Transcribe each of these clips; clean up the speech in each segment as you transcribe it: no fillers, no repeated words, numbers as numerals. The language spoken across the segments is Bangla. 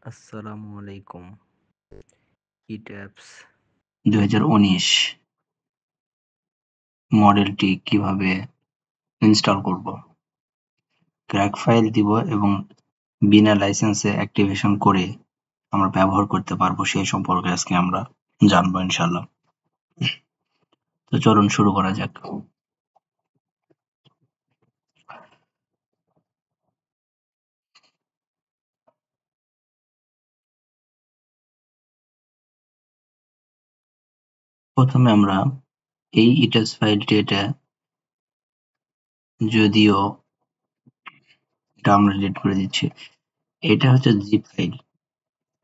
আসসালামু আলাইকুম। হিট অ্যাপস 2019 মডেলটি কিভাবে ইনস্টল করব। ক্র্যাক ফাইল দিব এবং বিনা লাইসেন্সে অ্যাক্টিভেশন করে আমরা ব্যবহার করতে পারবো সেই সম্পর্কে আজকে আমরা জানবো ইনশাআল্লাহ। তো চলুন শুরু করা যাক। প্রথমে আমরা এই ইটেক্স ফাইলটি যদিও এটা আমরা ডিলিট করে দিচ্ছি। এটা হচ্ছে জিপ ফাইল।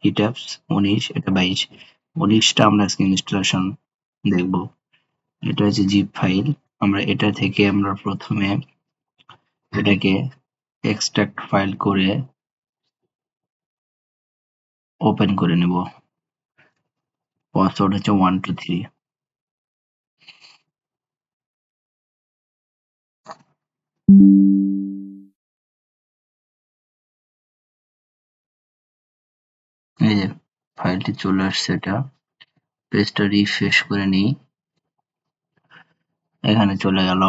ইটেক্স 19 এটা 22 19টা আমরা আজকে ইনস্টলেশন দেখব। এটা হচ্ছে জিপ ফাইল। আমরা এটা থেকে আমরা প্রথমে এটাকে এক্সট্রাক্ট ফাইল করে ওপেন করে নেব। পাসওয়ার্ড হচ্ছে 123। এই যে ফাইলটি চলে আসছে। এটা পেজটা রিফ্রেশ করে নিই। এখানে চলে গেল।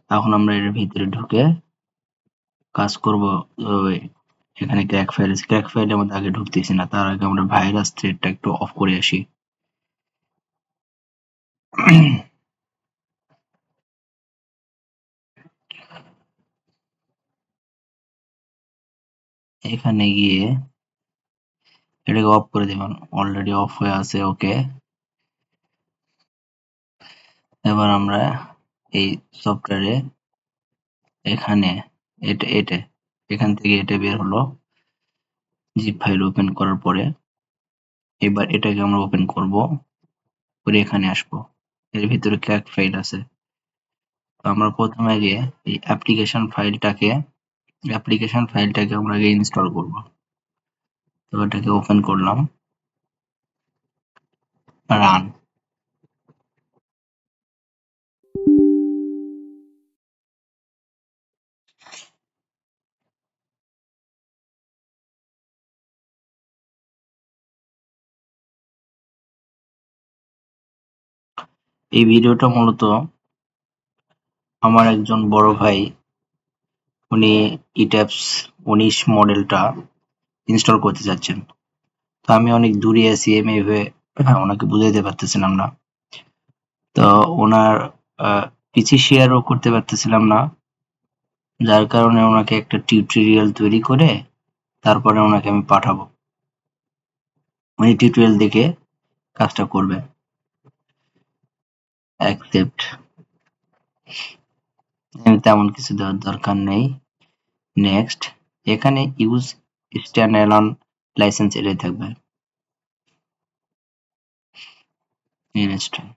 এখন আমরা এর ভিতরে ঢুকে কাজ করব। এখানে ক্র্যাক ফাইল আছে। ক্র্যাক ফাইলের মধ্যে আগে ঢুকতেছি না, তার আগে আমরা ভাইরাস থ্রেডটা একটু অফ করে আসি। এখানে গিয়ে এটাকে অফ করে দিবেন। অলরেডি অফ হয়ে আছে। ওকে, এবার আমরা এই সফটওয়্যারে এখানে এটা এখান থেকে এটা বের হলো জিপ ফাইল ওপেন করার পরে। এবার এটাকে আমরা ওপেন করব করে এখানে আসবো। এর ভিতরে ক্র্যাক ফাইল আছে। তো আমরা প্রথমে আগে এই অ্যাপ্লিকেশন ফাইলটাকে আমরা আগে ইনস্টল করব। তো এটাকে ওপেন করলাম, রান। এই ভিডিওটা মূলত আমার একজন বড় ভাই, উনি ইট্যাপস 19 মডেলটা ইনস্টল করতে যাচ্ছেন। তো আমি অনেক দূরে আছি, আমি এভাবে ওনাকে বুঝাইতে পারতেছিলাম না। তো ওনার পিসি শেয়ারও করতে পারতেছিলাম না, যার কারণে ওনাকে একটা টিউটোরিয়াল তৈরি করে তারপরে ওনাকে আমি পাঠাবো। উনি টিউটোরিয়াল দেখে কাজটা করবে। অ্যাকসেপ্ট। তেমন কিছু দেওয়ার দরকার নেই। নেক্সট। এখানে ইউজ স্ট্যান্ডঅ্যালোন লাইসেন্স এটাই থাকবে। ইনস্টল।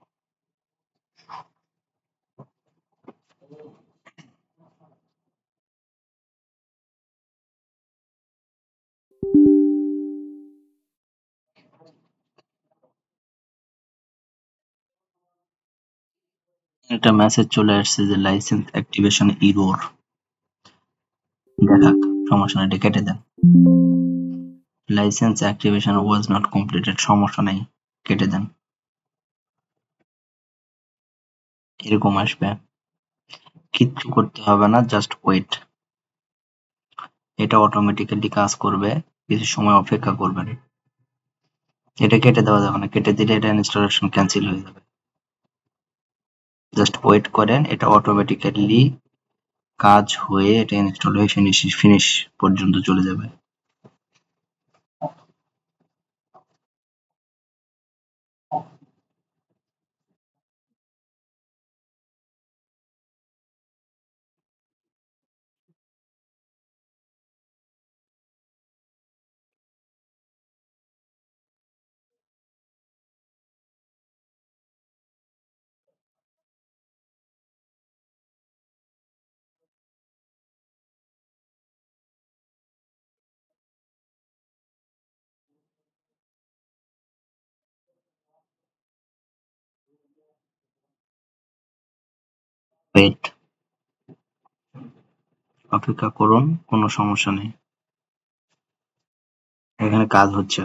একটা মেসেজ চলে আসছে যে লাইসেন্স অ্যাক্টিভেশন ইরর। দেখাক, সমস্যা নাই, এটা কেটে দেন। Licence activation was not completed, সমস্যা নাই, কেটে দেন। এরকম আসবে। কিচ্ছু করতে হবে না, জাস্ট ওয়েট। এটা অটোমেটিক্যালি কাজ করবে, কিছু সময় অপেক্ষা করবেন। এটা কেটে দেওয়া যাবে না, কেটে দিলে এটা ইনস্টলেশন ক্যান্সেল হয়ে যাবে। জাস্ট ওয়েট করেন, এটা অটোমেটিক্যালি কাজ হয়ে এটা ইনস্টল হয়ে ফিনিশ পর্যন্ত চলে যাবে। ওয়েট, অপেক্ষা করুন, কোনো সমস্যা নেই। এখানে কাজ হচ্ছে।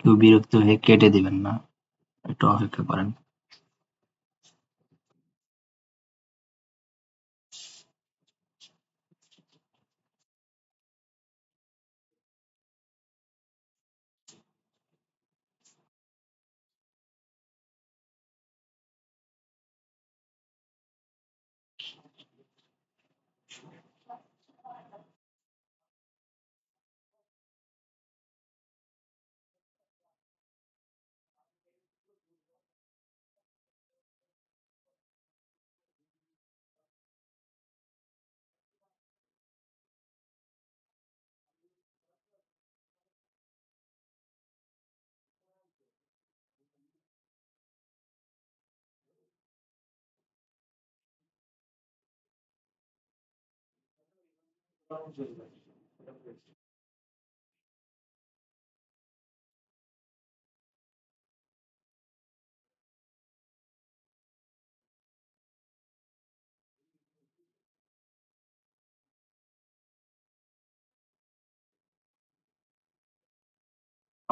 কেউ বিরক্ত হয়ে কেটে দিবেন না, একটু অপেক্ষা করেন।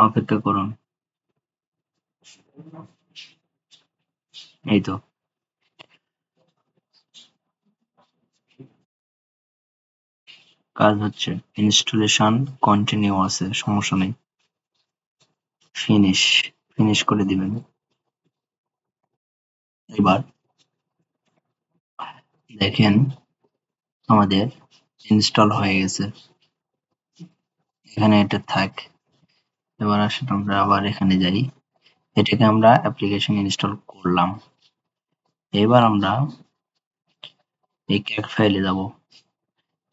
অপেক্ষা করুন। এই তো কাজ হচ্ছে। ইনস্টলেশন কন্টিনিউ আছে, সমস্যা নেই। ফিনিশ, ফিনিশ করে দিবেন। এবার দেখেন আমাদের ইনস্টল হয়ে গেছে। এখানে এটা থাক। এবার আসেন আমরা আবার এখানে যাই। এটাকে আমরা অ্যাপ্লিকেশন ইনস্টল করলাম। এবার আমরা এই ক্যাক ফাইলে যাব,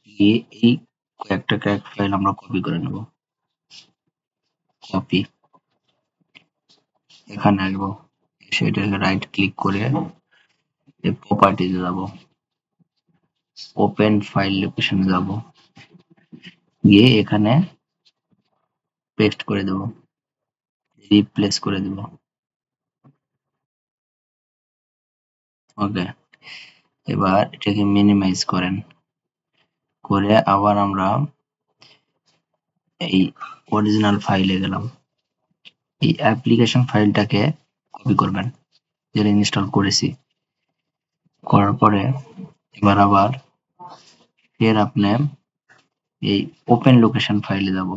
গিয়ে এই কয়েকটা ক্যাক ফাইল আমরা কপি করে নেব। কপি, এখানে আসবো, সেটাকে রাইট ক্লিক করে এই প্রপার্টিতে যাব, ওপেন ফাইল লোকেশনে যাব, গিয়ে এখানে পেস্ট করে দেব, রিপ্লেস করে দেব। ওকে, এবার এটাকে মিনিমাইজ করেন, করে আবার আমরা এই অরিজিনাল ফাইলে গেলাম। এই অ্যাপ্লিকেশন ফাইলটাকে কপি করবেন, যেটা ইনস্টল করেছি। করার পরে এবার আবার ফের আপনি এই ওপেন লোকেশন ফাইলে যাব,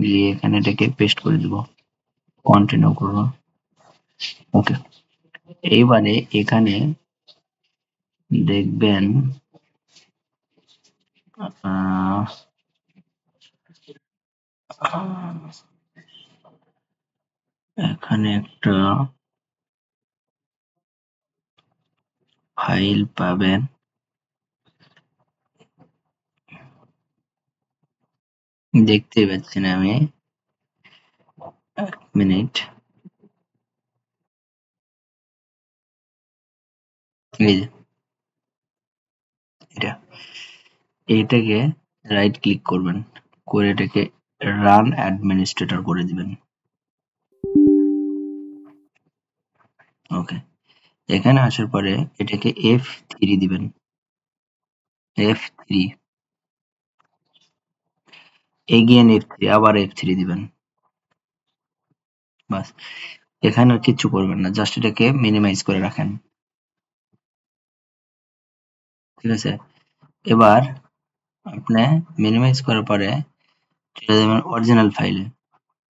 গিয়ে এখানে এটাকে পেস্ট করে দিব, কন্টিনিউ করব। ওকে, এইবারে এখানে দেখবেন এখানে একটা ফাইল পাবেন, দেখতে পাচ্ছি না আমি, এক মিনিট। এই যে এটা, এইটাকে রাইট ক্লিক করবেন, করে এটাকে রান অ্যাডমিনিস্ট্রেটর করে দিবেন। ওকে, এখানে আসার পরে এটাকে F3 দিবেন, F3, এগেইন F3, আবার F3 দিবেন। বাস, এখানে আর কিচ্ছু করবেন না, জাস্ট এটাকে মিনিমাইজ করে রাখেন। ঠিক আছে, এবার আপনি মিনিমাইজ করার পরে চলে যাবেন অরিজিনাল ফাইলে।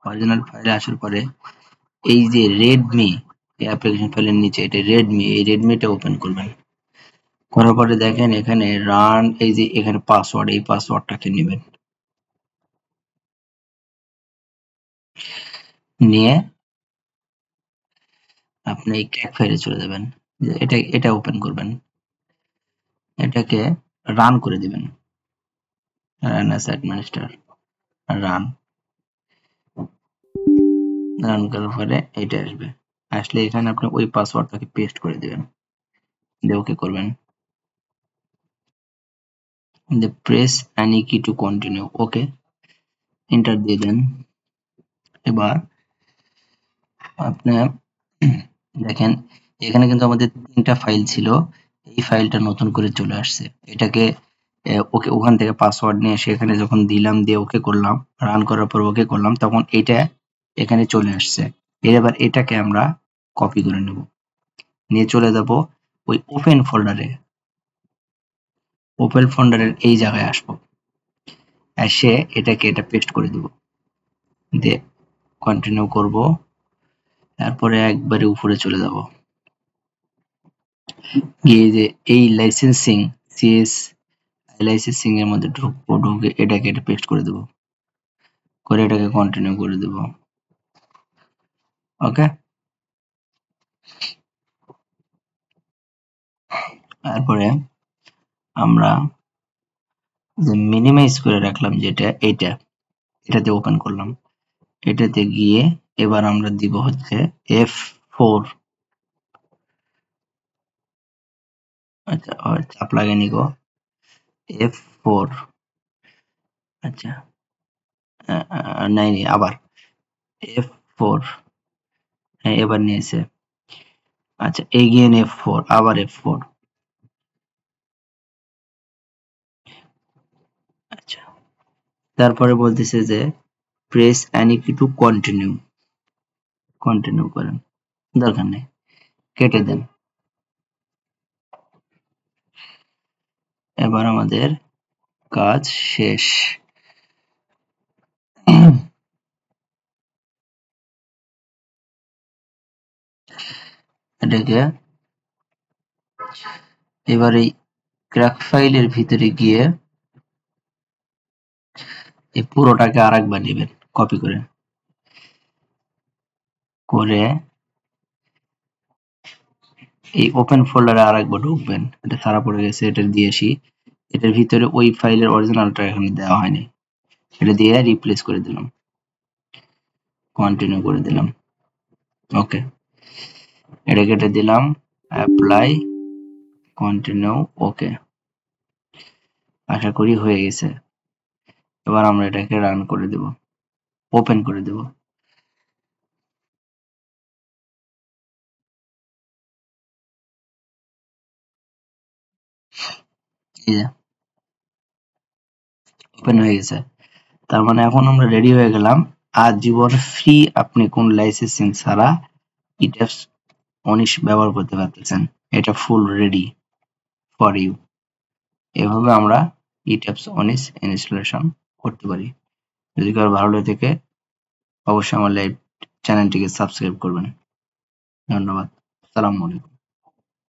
অরিজিনাল ফাইলে আসার পরে এই যে রেডমি, এই অ্যাপ্লিকেশন ফাইলের নিচে এটা রেডমি, এই রেডমিটা ওপেন করবেন। করার পরে দেখেন এখানে রান, এই যে এখানে পাসওয়ার্ড, এই পাসওয়ার্ডটাকে নেবেন, নিয়ে আপনি এই ক্র্যাক ফাইলে চলে যাবেন। এটা এটা ওপেন করবেন, এটাকে রান করে দিবেন, run as administrator, run. Run করার পরে এটা আসবে, আসলে এখানে আপনি ওই পাসওয়ার্ডটাকে পেস্ট করে দিবেন, দিয়ে ওকে করবেন। দিয়ে প্রেস এনি কি টু কন্টিনিউ, ওকে, এন্টার দিয়ে দেন। এবার আপনি দেখেন এখানে কিন্তু আমাদের 3টা ফাইল ছিল, এই ফাইলটা নতুন করে চলে আসছে। এটাকে ওকে ওখান থেকে পাসওয়ার্ড নিয়ে এসে এখানে যখন দিলাম, দিয়ে ওকে করলাম, রান করার পর ওকে করলাম, তখন এটা এখানে চলে আসছে। এবার এটাকে আমরা কপি করে নেব, নিয়ে চলে যাব ওই ওপেন ফোল্ডারে। ওপেন ফোল্ডারের এই জায়গায় আসবো, এসে এটা পেস্ট করে দেব, দিয়ে কন্টিনিউ করব। তারপরে একবারে উপরে চলে যাব, গিয়ে যে এই লাইসেন্সিং সিএস লাইসেন্সিং এর মধ্যে ঢুকবো, ঢুকে এটাকে পেস্ট করে দেব, করে এটাকে কন্টিনিউ করে দেব। ওকে, তারপরে আমরা যে মিনিমাইজ করে রাখলাম যেটা, এটাতে ওপেন করলাম, এটাতে গিয়ে এবার আমরা দিব হচ্ছে F4। আচ্ছা, চাপ লাগেনি গো, F4। আচ্ছা, নাই, আবার F4। হ্যাঁ, এবার নিয়েছে। আচ্ছা, এগেইন F4, আবার F4। আচ্ছা, তারপরে বলতেছে যে প্রেস এনি কি টু কন্টিনিউ, কন্টিনিউ করেন, দরকার নেই, কেটে দেন। এবার আমাদের কাজ শেষ। এটাকে এবার এই ক্র্যাক ফাইলের ভিতরে গিয়ে এই পুরোটাকে আরেকবার নেবেন, কপি করে করে এই ওপেন ফোল্ডারে আরেকবার ঢুকবেন। এটা ছাড়া পড়ে গেছে, এটা দিয়ে আসি। এটার ভিতরে ওই ফাইলের অরিজিনালটা এখানে দেওয়া হয়নি, এটা দিয়ে রিপ্লেস করে দিলাম, কন্টিনিউ করে দিলাম। ওকে, এটা কেটে দিলাম, অ্যাপ্লাই, কন্টিনিউ, ওকে। আশা করি হয়ে গেছে। এবার আমরা এটাকে রান করে দেব, ওপেন করে দেব। এই যে ওপেন হয়ে গেছে। তার মানে এখন আমরা রেডি হয়ে গেলাম। আজীবন ফ্রি আপনি কোন লাইসেন্সিং ছাড়া ইট্যাপস 19 ব্যবহার করতে পারতেছেন। এটা ফুল রেডি ফর ইউ। এভাবে আমরা ইট্যাপস 19 ইনস্টলেশন করতে পারি। যদি কারো ভালো লেগে থাকে অবশ্যই আমার লাইভ চ্যানেলটিকে সাবস্ক্রাইব করবেন। ধন্যবাদ। আসসালামু আলাইকুম।